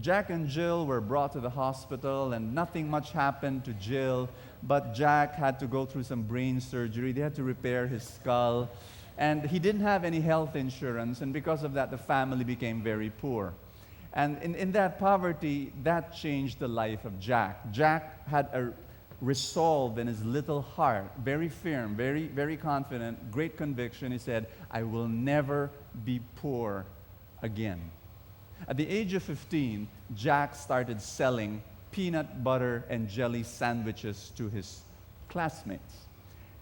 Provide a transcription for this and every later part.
Jack and Jill were brought to the hospital, and nothing much happened to Jill, but Jack had to go through some brain surgery. They had to repair his skull, and he didn't have any health insurance, and because of that, the family became very poor. And in that poverty, that changed the life of Jack. Jack had a resolve in his little heart, very firm, very, very confident, great conviction. He said, I will never be poor again. At the age of 15, Jack started selling peanut butter and jelly sandwiches to his classmates.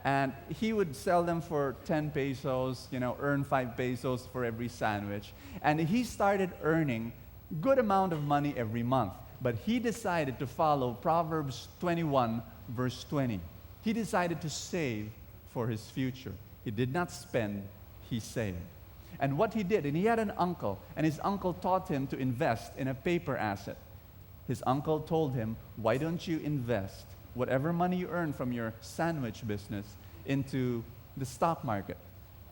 And he would sell them for 10 pesos, earn 5 pesos for every sandwich. And he started earning good amount of money every month. But he decided to follow Proverbs 21, verse 20. He decided to save for his future. He did not spend, he saved. And what he did, and he had an uncle, and his uncle taught him to invest in a paper asset. His uncle told him, why don't you invest whatever money you earn from your sandwich business into the stock market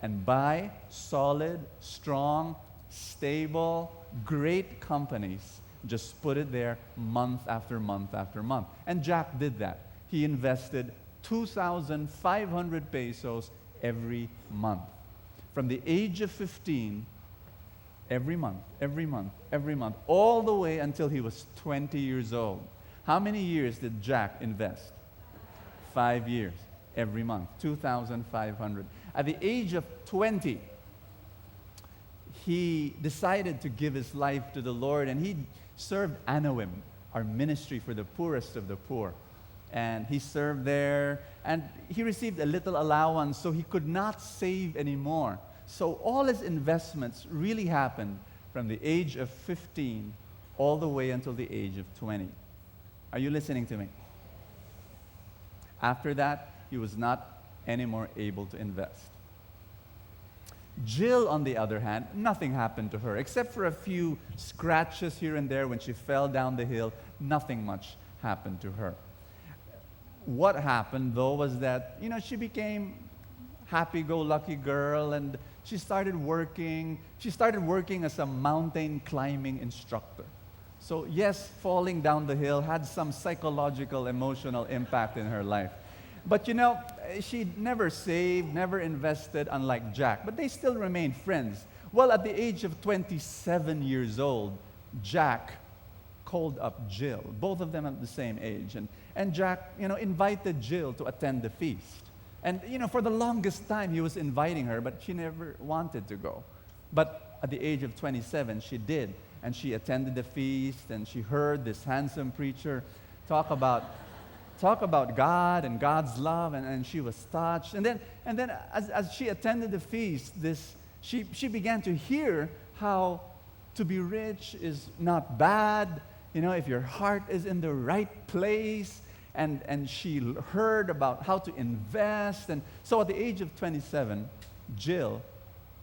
and buy solid, strong, stable, great companies. Just put it there month after month after month. And Jack did that. He invested 2,500 pesos every month. From the age of 15, every month, all the way until he was 20 years old. How many years did Jack invest? 5 years, every month, 2,500. At the age of 20, he decided to give his life to the Lord, and he served Anawim, our ministry for the poorest of the poor. And he served there, and he received a little allowance, so he could not save anymore. So all his investments really happened from the age of 15 all the way until the age of 20. Are you listening to me? After that, he was not anymore able to invest. Jill, on the other hand, nothing happened to her, except for a few scratches here and there when she fell down the hill. Nothing much happened to her. What happened, though, was that, she became happy-go-lucky girl, and she started working. She started working as a mountain climbing instructor. So yes, falling down the hill had some psychological, emotional impact in her life. But she never saved, never invested, unlike Jack. But they still remained friends. Well, at the age of 27 years old, Jack called up Jill. Both of them at the same age. And Jack, invited Jill to attend the feast. And, for the longest time, he was inviting her, but she never wanted to go. But at the age of 27, she did. And she attended the feast, and she heard this handsome preacher talk about God and God's love, and she was touched. And then as she attended the feast, she began to hear how to be rich is not bad, if your heart is in the right place. And she heard about how to invest. And so at the age of 27, Jill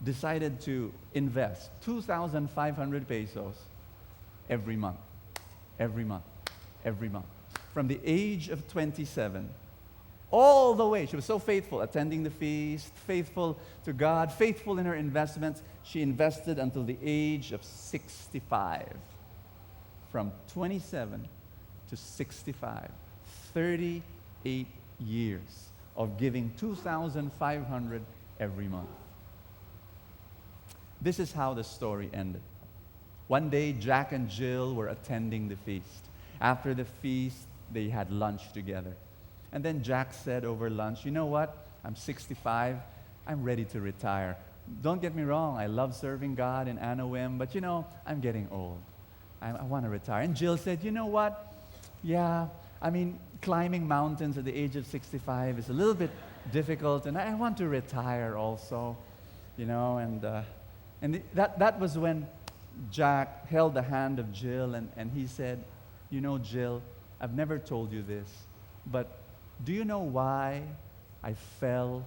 decided to invest 2,500 pesos every month. From the age of 27, all the way, she was so faithful, attending the feast, faithful to God, faithful in her investments. She invested until the age of 65. From 27 to 65, 38 years of giving 2,500 every month. This is how the story ended. One day, Jack and Jill were attending the feast. After the feast, they had lunch together. And then Jack said over lunch, you know what? I'm 65. I'm ready to retire. Don't get me wrong. I love serving God in Anawim, but I'm getting old. I want to retire. And Jill said, you know what? Yeah, climbing mountains at the age of 65 is a little bit difficult, and I want to retire also, And that was when Jack held the hand of Jill, and he said, Jill, I've never told you this, but do you know why I fell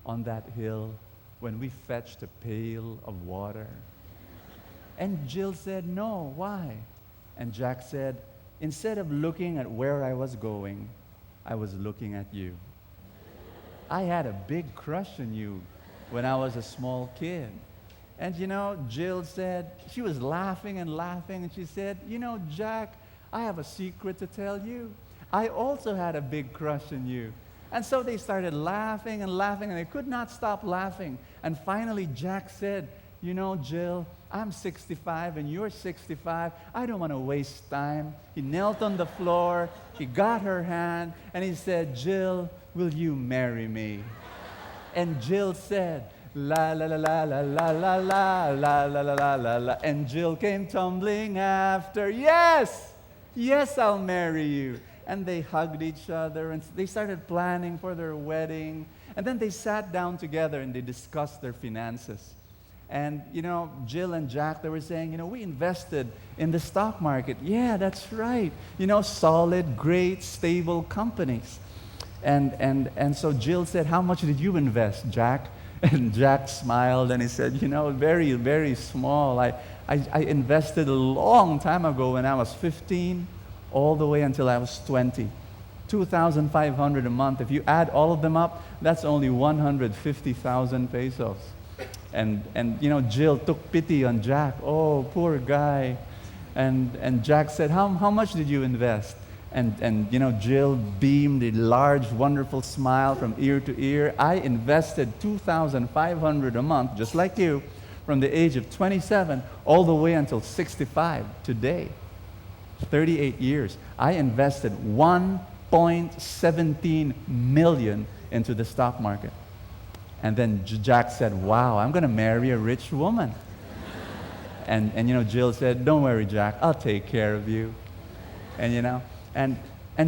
on that hill when we fetched a pail of water? And Jill said, no, why? And Jack said, instead of looking at where I was going, I was looking at you. I had a big crush on you when I was a small kid. And Jill said, she was laughing and laughing, and she said, Jack, I have a secret to tell you. I also had a big crush on you. And so they started laughing and laughing, and they could not stop laughing. And finally, Jack said, Jill, I'm 65 and you're 65. I don't want to waste time. He knelt on the floor, he got her hand, and he said, Jill, will you marry me? And Jill said, la la la la la la la la la la la la la. And Jill came tumbling after, yes, I'll marry you. And they hugged each other, and they started planning for their wedding. And then they sat down together and they discussed their finances. And, Jill and Jack, they were saying, we invested in the stock market. Yeah, that's right. Solid, great, stable companies. And so Jill said, how much did you invest, Jack? And Jack smiled and he said, very, very small. I invested a long time ago when I was 15. All the way until I was 20. 2,500 a month. If you add all of them up, that's only 150,000 pesos. And Jill took pity on Jack. Oh, poor guy. And Jack said, how much did you invest? And Jill beamed a large, wonderful smile from ear to ear. I invested 2,500 a month, just like you, from the age of 27 all the way until 65 today. 38 years. I invested 1.17 million into the stock market. And then Jack said, wow, I'm going to marry a rich woman. And Jill said, don't worry, Jack, I'll take care of you. And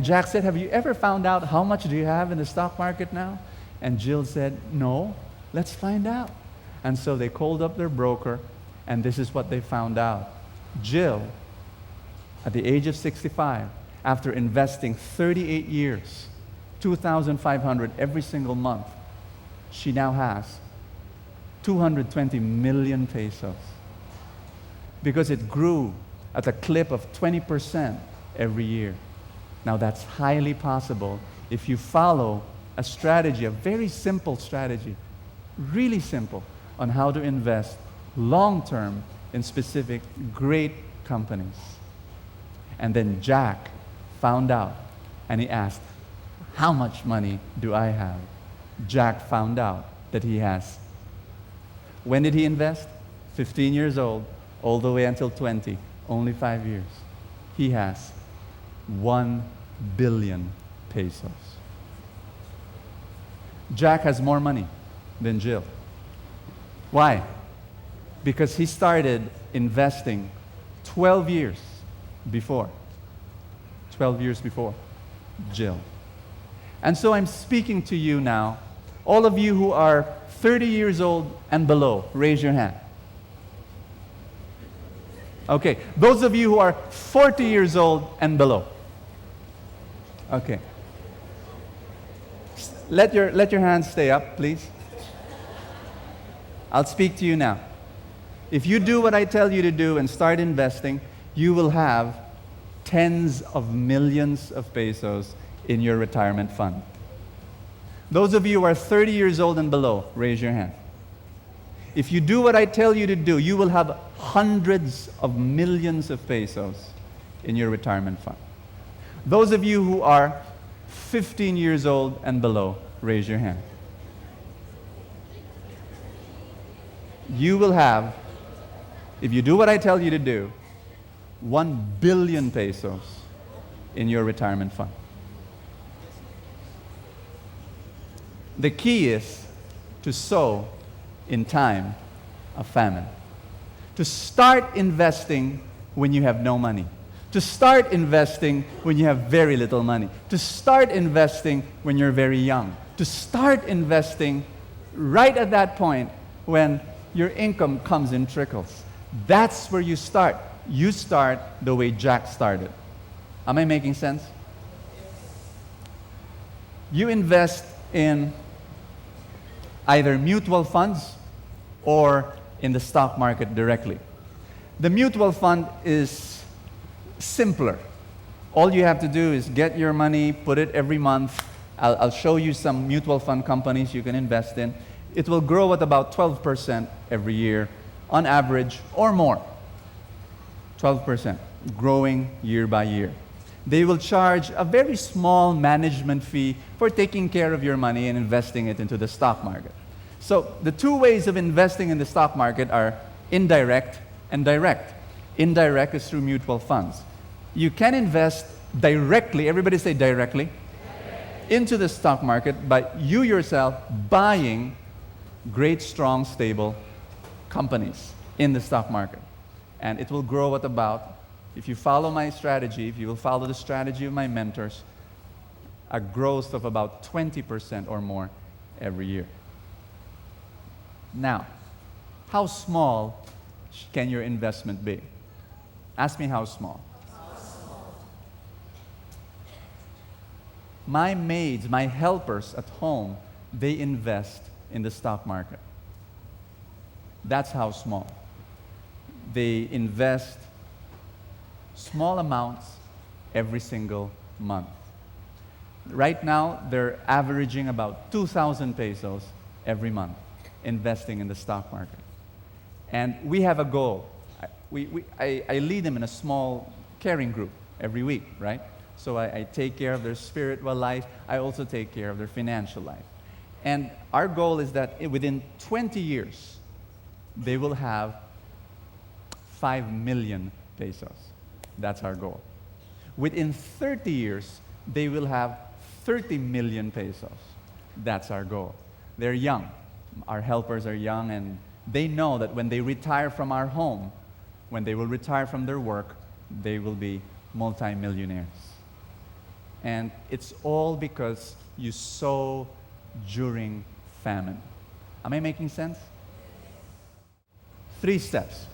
Jack said, have you ever found out how much do you have in the stock market now? And Jill said, no, let's find out. And so they called up their broker, and this is what they found out. Jill, at the age of 65, after investing 38 years, 2,500 every single month, she now has 220 million pesos. Because it grew at a clip of 20% every year. Now that's highly possible if you follow a strategy, a very simple strategy, really simple, on how to invest long-term in specific great companies. And then Jack found out, and he asked, how much money do I have? Jack found out that he has. When did he invest? 15 years old, all the way until 20, only 5 years. He has 1 billion pesos. Jack has more money than Jill. Why? Because he started investing 12 years before Jill. And so I'm speaking to you now, all of you who are 30 years old and below, raise your hand. Okay, those of you who are 40 years old and below. Okay. Let your hands stay up, please. I'll speak to you now. If you do what I tell you to do and start investing, you will have tens of millions of pesos in your retirement fund. Those of you who are 30 years old and below, raise your hand. If you do what I tell you to do, you will have hundreds of millions of pesos in your retirement fund. Those of you who are 15 years old and below, raise your hand. You will have, if you do what I tell you to do, 1 billion pesos in your retirement fund. The key is to sow in time of famine. To start investing when you have no money. To start investing when you have very little money. To start investing when you're very young. To start investing right at that point when your income comes in trickles. That's where you start. You start the way Jack started. Am I making sense? You invest in either mutual funds or in the stock market directly. The mutual fund is simpler. All you have to do is get your money, put it every month. I'll show you some mutual fund companies you can invest in. It will grow at about 12% every year on average or more. 12%, growing year by year. They will charge a very small management fee for taking care of your money and investing it into the stock market. So the two ways of investing in the stock market are indirect and direct. Indirect is through mutual funds. You can invest directly, everybody say directly, into the stock market by you yourself buying great, strong, stable companies in the stock market. And it will grow at about, if you follow my strategy, if you will follow the strategy of my mentors, a growth of about 20% or more every year. Now, how small can your investment be? Ask me how small. My maids, my helpers at home, they invest in the stock market. That's how small. They invest small amounts every single month. Right now, they're averaging about 2,000 pesos every month investing in the stock market. And we have a goal. I lead them in a small caring group every week, right? So I take care of their spiritual life. I also take care of their financial life. And our goal is that within 20 years, they will have 5 million pesos. That's our goal. Within 30 years, they will have 30 million pesos. That's our goal. They're young. Our helpers are young, and they know that when they retire from our home, when they will retire from their work, they will be multimillionaires. And it's all because you sow during famine. Am I making sense? 3 steps.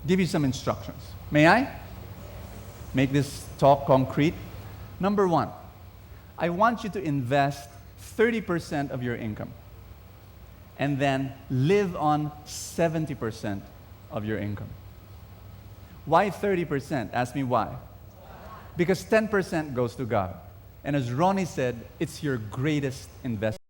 Give you some instructions. May I? Make this talk concrete. Number 1, I want you to invest 30% of your income and then live on 70% of your income. Why 30%? Ask me why. Because 10% goes to God. And as Ronnie said, it's your greatest investment.